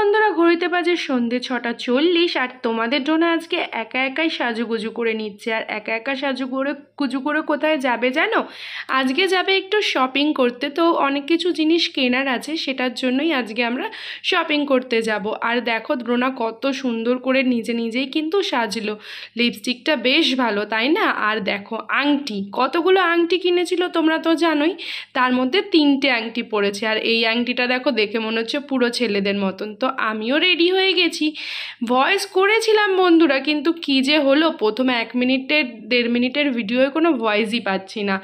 বন্ধুরা, ঘড়িতে বাজে সন্ধে 6:40 আর তোমাদের জন্য আজকে একা একাই সাজুগুজু করে নিচ্ছে। আর একা একা সাজুগুজু করে কোথায় যাবে জানো? আজকে যাবে একটু শপিং করতে। তো অনেক কিছু জিনিস কেনার আছে, সেটার জন্যই আজকে আমরা শপিং করতে যাব। আর দেখো দ্রোনা কত সুন্দর করে নিজে নিজেই কিন্তু সাজলো। লিপস্টিকটা বেশ ভালো, তাই না? আর দেখো আংটি, কতগুলো আংটি কিনেছিল তোমরা তো জানোই, তার মধ্যে 3টে আংটি পড়েছে। আর এই আংটিটা দেখো, দেখে মনে হচ্ছে পুরো ছেলেদের মতন। তো আমিও রেডি হয়ে গেছি, ভয়েস করেছিলাম বন্ধুরা, কিন্তু কী যে হলো, প্রথমে 1 মিনিটের 1.5 মিনিটের ভিডিওয়ে কোনো ভয়েসই পাচ্ছি না।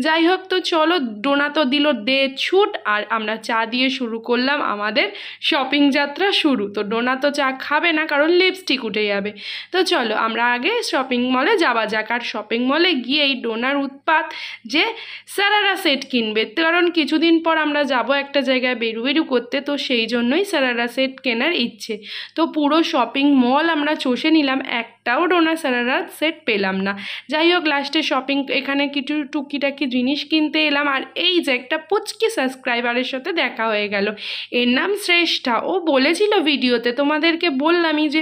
যাই হোক, তো চলো, ডোনা তো দিল দে ছুট, আর আমরা চা দিয়ে শুরু করলাম আমাদের শপিং যাত্রা শুরু। তো ডোনা তো চা খাবে না, কারণ লিপস্টিক উঠে যাবে। তো চলো আমরা আগে শপিং মলে যাওয়া যাক। আর শপিং মলে গিয়েই ডোনার উৎপাত যে সারারা সেট কিনবে, কারণ কিছুদিন পর আমরা যাব একটা জায়গায় বেরু করতে। তো সেই জন্যই সারারা সেট কেনার ইচ্ছে। তো পুরো শপিং মল আমরা চষে নিলাম, একটাও ডোনা সারারা সেট পেলাম না। যাই হোক, লাস্টে শপিং এখানে কিছু টুকিটাকি জিনিস কিনতে এলাম। আর এই যে একটা পুচকি সাবস্ক্রাইবারের সাথে দেখা হয়ে গেল, এর নাম শ্রেষ্ঠা। ও বলেছিল ভিডিওতে, তোমাদেরকে বললামই যে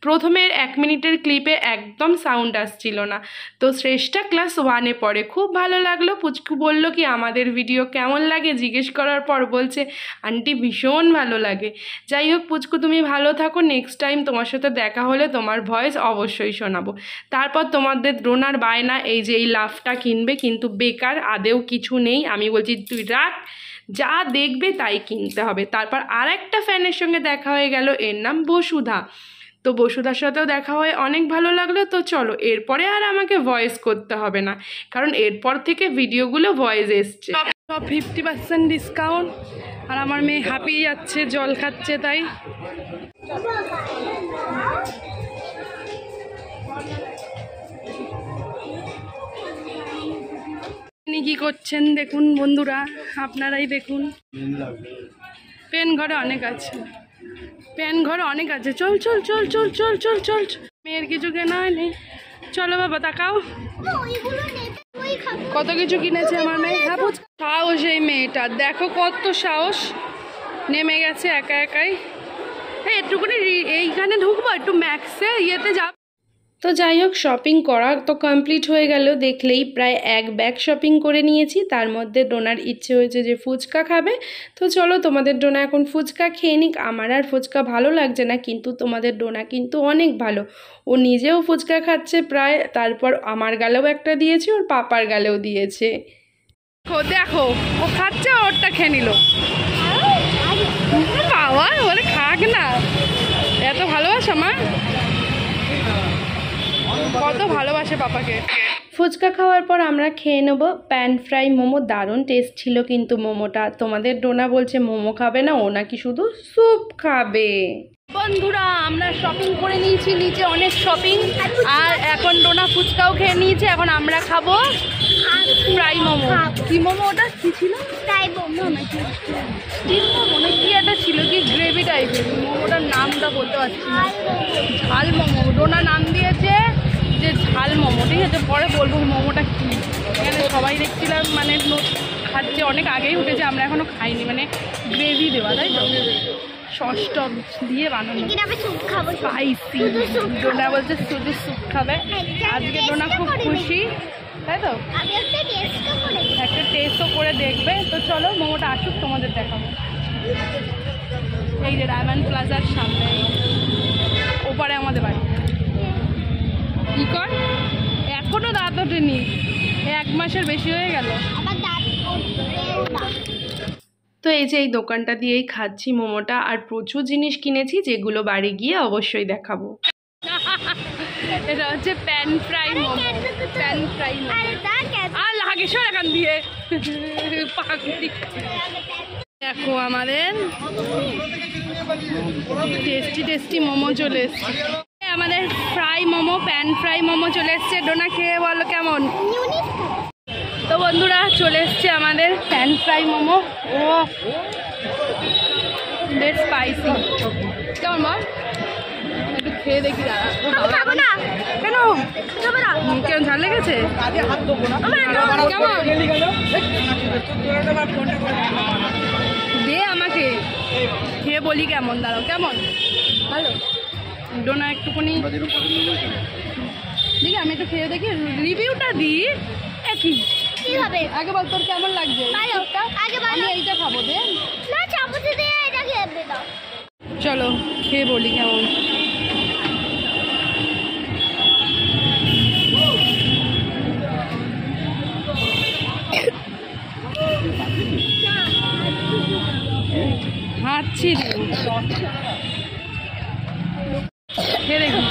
প্রথমের 1 মিনিটের ক্লিপে একদম সাউন্ড আসছিল না। তো শ্রেষ্ঠা ক্লাস 1-এ পড়ে। খুব ভালো লাগলো। পুচকু বলল কি আমাদের ভিডিও কেমন লাগে জিজ্ঞেস করার পর বলছে আন্টি ভীষণ ভালো লাগে। যাই হোক পুচকু, তুমি ভালো থাকো, নেক্সট টাইম তোমার সাথে দেখা হলে তোমার ভয়েস অবশ্যই শোনাবো। তারপর তোমাদের ডোনার বায়না, এই যে এই লাভটা কিনবে, কিন্তু বেকার, আদেও কিছু নেই। আমি বলছি তুই রাখ, যা দেখবে তাই কিনতে হবে। তারপর আর একটা ফ্যানের সঙ্গে দেখা হয়ে গেল, এর নাম বসুধা। তো বসুধার সাথেও দেখা হয়ে অনেক ভালো লাগলো। তো চলো, এরপরে আর আমাকে ভয়েস করতে হবে না, কারণ এরপর থেকে ভিডিওগুলো ভয়েস এসছে। সব 50% ডিসকাউন্ট। আর আমার মেয়ে হাঁপিয়ে যাচ্ছে, জল খাচ্ছে, তাই আপনি কি করছেন দেখুন বন্ধুরা, আপনারাই দেখুন। পেন ঘরে অনেক আছে, পেন ঘরে অনেক আছে। চল চল চল চল চল চল চল, মেয়ের কিছু কেনা হয়নি। চলো বাবা, তাকাও কত কিছু কিনেছে আমার মেয়ে। হ্যাঁ, সাহস এই মেয়েটার, দেখো কত সাহস, নেমে গেছে একা একাই। হ্যাঁ, একটুখানি এইখানে ঢুকবো, একটু ম্যাক্সে ইয়েতে যাব। তো যাই হোক, শপিং করা তো কমপ্লিট হয়ে গেল। দেখলেই প্রায় 1 ব্যাগ শপিং করে নিয়েছি। তার মধ্যে ডোনার ইচ্ছে হয়েছে যে ফুচকা খাবে। তো চলো, তোমাদের ডোনা এখন ফুচকা খেয়ে নিক। আমার আর ফুচকা ভালো লাগছে না, কিন্তু তোমাদের ডোনা কিন্তু অনেক ভালো, ও নিজেও ফুচকা খাচ্ছে প্রায়। তারপর আমার গালেও একটা দিয়েছে, ওর পাপার গালেও দিয়েছে। দেখো ও খাচ্ছে, ওরটা খেয়ে নিল। বাবা বলে খাক না, এত ভালোবাসা মা, কত ভালোবাসে পাপাকে। ফুচকা খাওয়ার পর আমরা খেয়ে নেবো প্যান ফ্রাই মোমো। দারুণ টেস্ট ছিল কিন্তু মোমোটা। তোমাদের ডোনা বলছে মোমো খাবে না, ও নাকি শুধু স্যুপ খাবে। বন্ধুরা, আমরা শপিং করে নিয়েছি, নিচে অনেক শপিং। আর এখন ডোনা ফুচকাও খেয়ে নিয়েছে। এখন আমরা খাবো ফ্রাই মোমো। কি মোমো ওটা? কি ছিল? ফ্রাই মোমো নাকি স্টিম মোমো না কি একটা ছিল, কি গ্রেভি টাইপের। মোমোটার নামটা বলতে পারছি না। ঝাল মোমো ডোনা নাম দিয়েছে যে ঝাল মোমো, ঠিক আছে? পরে বলবো মোমোটা কী। এখানে সবাই দেখছিলাম মানে খাচ্ছে, অনেক আগেই উঠেছে, আমরা এখনও খাইনি। মানে গ্রেভি দেওয়া, তাই তো? সস টস দিয়ে বানানো, স্পাইসি। ডোনা বলছে শুধু স্যুপ খাবে আজকে। ডোনা খুব খুশি, তাই তো? একটা টেস্টও করে দেখবে। তো চলো মোমোটা আসুক, তোমাদের দেখাবো। এই যে ডায়মন্ড প্লাজার সামনে, ওপারে আমাদের বাড়ি। কি কর, এখনো দাঁত ওঠেনি, 1 মাসের বেশি হয়ে গেল। তো এই যে এই দোকানটা দিয়েই খাচ্ছি মোমোটা। আর প্রচুর জিনিস কিনেছি, যেগুলো বাড়ি গিয়ে অবশ্যই দেখাবো। এটা হচ্ছে pan fry momo, pan fry momo. আর লাগে সর এখান দিয়ে, দেখো আমাদের টেস্টি টেস্টি মোমো চলে এসছে। আমাদের fry momo, pan fry momo চলে এসছে। ডোনা খেয়ে বলো কেমন। তো বন্ধুরা, চলে এসছে আমাদের প্যান ফ্রাই মোমো। ও বেশ স্পাইসি। কেমন বল, একটু খেয়ে দেখি। কেন কেমন ঝাল লেগেছে? কেমন দে আমাকে, খেয়ে বলি কেমন। দাঁড়াও, কেমন? ভালো ডোনা একটুখানি দেখি, আমি একটু খেয়ে দেখি, রিভিউটা দিই। একই কি হবে আগে বল, তোর কেমন লাগছে? আমি এইটা খাবো, দে না, চামচে দিয়ে এটা খেয়ে দাও। চলো খেয়ে বলি কেমন। হাঁচছি খেয়ে দেখি।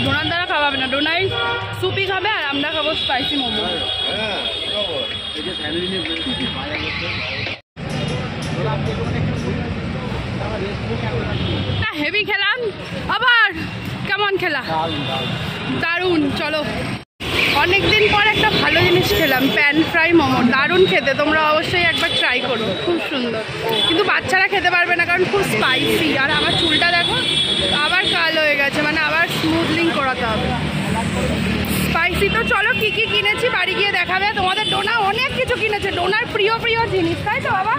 ডোনার দ্বারা খাওয়াবে না, ডোনাই সুপি খাবে আর আমরা খাবো স্পাইসি মোমো। হেভি খেলাম, আবার কেমন খেলা? দারুণ। চলো অনেকদিন পর একটা ভালো জিনিস খেলাম, প্যান ফ্রাই মোমো, দারুণ খেতে। তোমরা অবশ্যই একবার ট্রাই করো, খুব সুন্দর। কিন্তু বাচ্চারা খেতে পারবে না কারণ খুব স্পাইসি। আর আমার চুলটা দেখো আবার কালো হয়ে গেছে, মানে আবার স্মুথলিং করাতে হবে। স্পাইসি তো চলো কি কি কিনেছি বাড়ি গিয়ে দেখাবে তোমাদের। ডোনা অনেক কিছু কিনেছে, ডোনার প্রিয় প্রিয় জিনিস, তাই তো বাবা?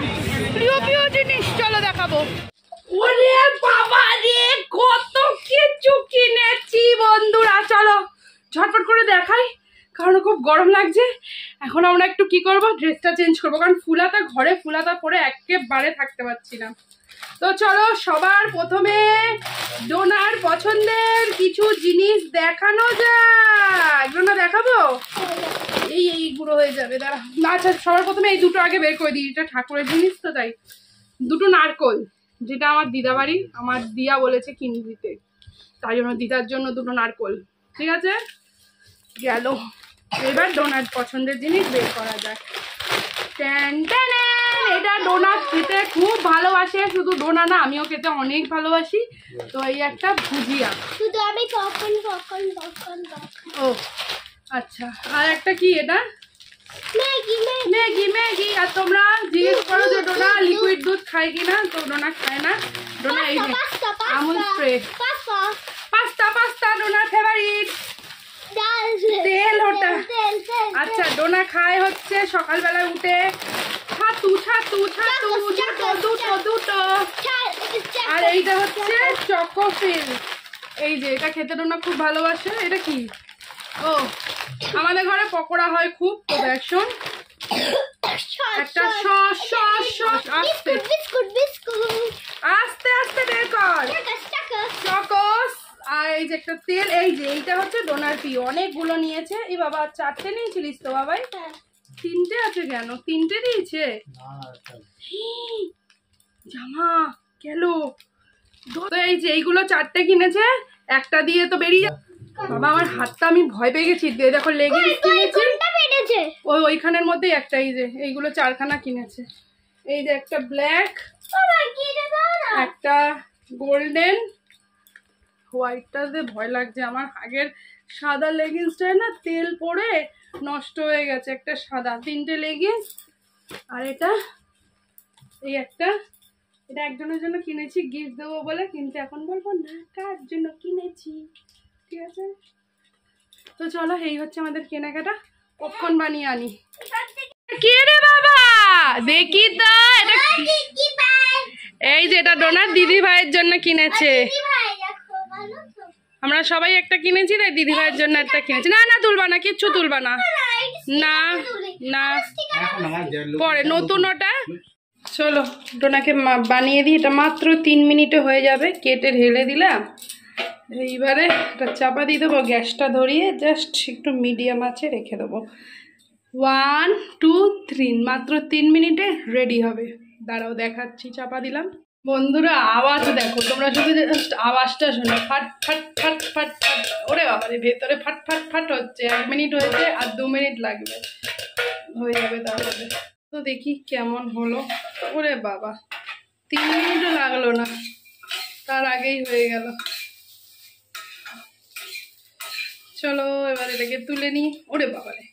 প্রিয় প্রিয় জিনিস চলো দেখাবো। ওরে বাবা রে, কত কিছু কিনেছি বন্ধুরা। চলো ঝটপট করে দেখাই কারণ খুব গরম লাগছে। এখন আমরা একটু কি করব, ড্রেসটা চেঞ্জ করবো কারণ ফুলাতা ঘরে ফুলাতা পরে একেবারে থাকতে পারছি না। তো চলো সবার প্রথমে ডোনার পছন্দের কিছু জিনিস দেখানো যাক। ডোনা দেখাবো, এইগুলো হয়ে যাবে, দাঁড়া। আচ্ছা সবার প্রথমে এই দুটো আগে বের করে দিই, এটা ঠাকুরের জিনিস তো তাই। দুটো নারকোল, যেটা আমার দিদা বাড়ি, আমার দিয়া বলেছে কিনে দিতে, তাই জন্য দিদার জন্য দুটো নারকোল। ঠিক আছে, গেল। এবার ডোনার পছন্দের জিনিস বের করা যাক। এটা ডোনা খেতে খুব ভালোবাসে, শুধু ডোনা না আমিও খেতে অনেক ভালোবাসি। তো এই একটা ভুজিয়া, শুধু আমি কখন। ও আচ্ছা, আর একটা কি এটা ম্যাগি। ম্যাগি। আর তোমরা জিজ্ঞেস করো যে ডোনা লিকুইড দুধ খায় কিনা, তো ডোনা খায় না। ডোনা এই যে আমুল স্প্রে পাস্তা ডোনার ফেভারিট। তেল ওটা। আচ্ছা ডোনা খায় হচ্ছে সকালবেলা উঠে ছাতু। আর এইটা হচ্ছে চকোফিল, এই যে এটা খেতে ডোনা খুব ভালোবাসে। এটা কি? ও আমাদের ঘরে পকোড়া হয় খুব, তো দেখুন একটা আস্তে বের কর চকোস। আর এই যে একটা তেল, এই যে এইটা হচ্ছে ডোনার প্রিয়, অনেকগুলো নিয়েছে। এই বাবা 4টে নিয়েছিলিস তো বাবাই? 3টে আছে কেন? 3টে দিয়েছে জামা গেল। তো এই যে এইগুলো 4টে কিনেছে, একটা দিয়ে তো বেরিয়ে বাবা আমার হাতটা, আমি ভয় পেয়ে গেছি। দেখো লেগিংস কিনেছি ওইখানের মধ্যেই একটা, এই যে এইগুলো 4খানা কিনেছে। এই যে একটা ব্ল্যাক, একটা গোল্ডেন, হোয়াইটটাতে ভয় লাগছে আমার। আগের সাদা লেগিংসটায় না তেল পড়ে নষ্ট হয়ে গেছে। একটা সাদা, 3টে লেগিংস। আর এটা এই একটা, এটা একজনের জন্য কিনেছি গিফট দেবো বলে, কিন্তু এখন বলবো না কার জন্য কিনেছি। ঠিক আছে, তো চলো এই হচ্ছে আমাদের কেনাকাটা। পপকর্ন বানিয়ে আনি। কে রে বাবা দেখি তো, এটা এই যে এটা ডোনার দিদি ভাইয়ের জন্য কিনেছে। আমরা সবাই একটা কিনেছি, তাই দিদি ভাইয়ের জন্য একটা কিনেছি। না তুলবা না, কিচ্ছু তুলবা না, না পরে নতুন ওটা। চলো ডোনাকে বানিয়ে দিই। এটা মাত্র 3 মিনিটে হয়ে যাবে, কেটে ঢেলে দিলাম। এইবারে এটা চাপা দিয়ে দেবো, গ্যাসটা ধরিয়ে জাস্ট একটু মিডিয়াম আঁচে রেখে দেবো। 1 2 3, মাত্র 3 মিনিটে রেডি হবে। দাঁড়াও দেখাচ্ছি, চাপা দিলাম। বন্ধুরা আওয়াজ দেখো, তোমরা শুধু জাস্ট আওয়াজটা শোনো, ফাট ফাট ফাট ফাট ফাট। ওরে বাবা রে, ভেতরে ফাট ফাট ফাট হচ্ছে। 1 মিনিট হয়েছে, আর 2 মিনিট লাগবে, হয়ে যাবে তাহলে। তো দেখি কেমন হলো। ওরে বাবা 3 মিনিটও লাগলো না, তার আগেই হয়ে গেল। চলো এবার এটাকে তুলে নিই। ওরে বাবা রে,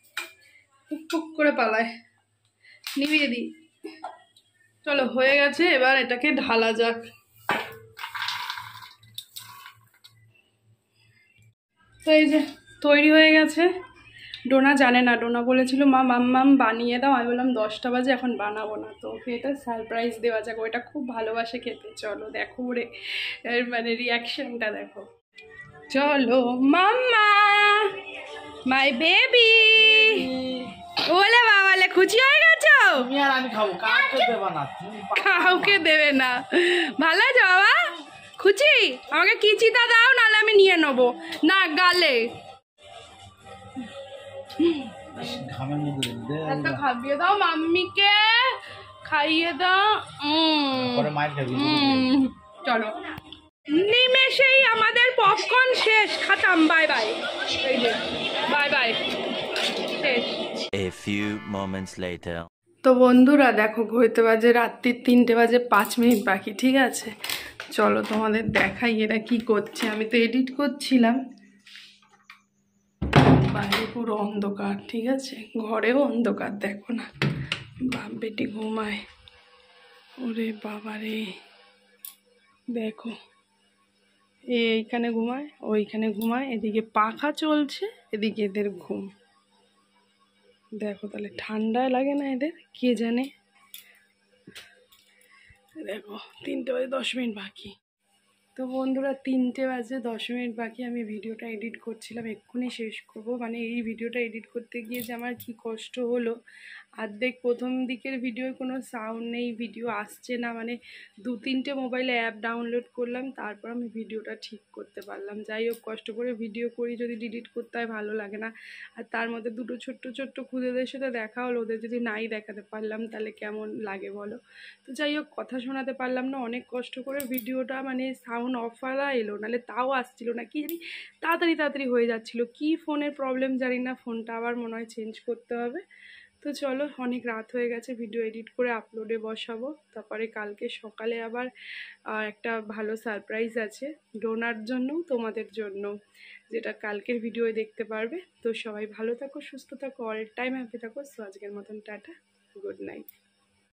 টুক করে পালায়, নিভিয়ে দিই। চলো হয়ে গেছে, এবার এটাকে ঢালা যাক। তো এই যে তৈরি হয়ে গেছে। ডোনা জানে না, ডোনা বলেছিল মা মাম্মাম বানিয়ে দাও, আমি বললাম 10টা বাজে এখন বানাবো না, তো ওকে এটা সারপ্রাইজ দেওয়া যাক, ওটা খুব ভালোবাসে খেতে। চলো দেখো ওরে মানে রিয়াকশনটা দেখো। চলো মাম্মা, মাই বেবি। ওলে বাবালে খুশি হয়ে গেছো? আমি খাবো, কাউকে দেবে না, কাউকে দেবে না। ভালো আছো বাবা? খুশি? আমাকে কিচিটা দাও, নাহলে আমি নিয়ে নেবো। না গালে ঘামের মধ্যে একটা খাইয়ে দাও মাম্মিকে, খাইয়ে দাও। পরে মায়ের খাবি। চলো নিমেষেই আমাদের পপকর্ন শেষ, খাতাম। বাই বাই, বাই বাই, শেষ। A few moments later. তো বন্ধুরা দেখো, ঘড়িতে বাজে রাত্রির 3টে বাজে 5 মিনিট বাকি, ঠিক আছে? চলো তোমাদের দেখাই এরা কি করছে। আমি তো এডিট করছিলাম, বাইরে পুরো অন্ধকার, ঠিক আছে? ঘরেও অন্ধকার, দেখো না। বাপ বেটি ঘুমায়, ওরে বাবারে দেখো, এইখানে ঘুমায়, ওইখানে ঘুমায়, এদিকে পাখা চলছে, এদিকে এদের ঘুম। দেখো তাহলে ঠান্ডায় লাগে না এদের, কে জানে। দেখো 3টে বাজে 10 মিনিট বাকি। তো বন্ধুরা 3টে বাজে 10 মিনিট বাকি, আমি ভিডিওটা এডিট করছিলাম, এক্ষুনি শেষ করব। মানে এই ভিডিওটা এডিট করতে গিয়ে যে আমার কি কষ্ট হলো। অর্ধেক প্রথম দিকের ভিডিওর কোনো সাউন্ড নেই, ভিডিও আসছে না, মানে 2-3টে মোবাইলে অ্যাপ ডাউনলোড করলাম, তারপর আমি ভিডিওটা ঠিক করতে পারলাম। যাই হোক, কষ্ট করে ভিডিও করি, যদি ডিলিট করতে হয় ভালো লাগে না। আর তার মধ্যে দুটো ছোট্ট ছোট্ট খুদেদের সাথে দেখা হলো, ওদের যদি নাই দেখাতে পারলাম তাহলে কেমন লাগে বলো? তো যাই হোক, কথা শোনাতে পারলাম না। অনেক কষ্ট করে ভিডিওটা, মানে সাউন্ড অফাররা এলো, নাহলে তাও আসছিল না, কি জানি তাড়াতাড়ি তাড়াতাড়ি হয়ে যাচ্ছিলো। কি ফোনের প্রবলেম জানি না, ফোনটা আবার মনে হয় চেঞ্জ করতে হবে। তো চলো, অনেক রাত হয়ে গেছে, ভিডিও এডিট করে আপলোডে বসাবো। তারপরে কালকে সকালে আবার একটা ভালো সারপ্রাইজ আছে, ডোনার জন্য, তোমাদের জন্য, যেটা কালকের ভিডিওয়ে দেখতে পারবে। তো সবাই ভালো থাকো, সুস্থ থাকো, অল টাইম হ্যাপি থাকো। সো আজকের মতন টাটা, গুড নাইট।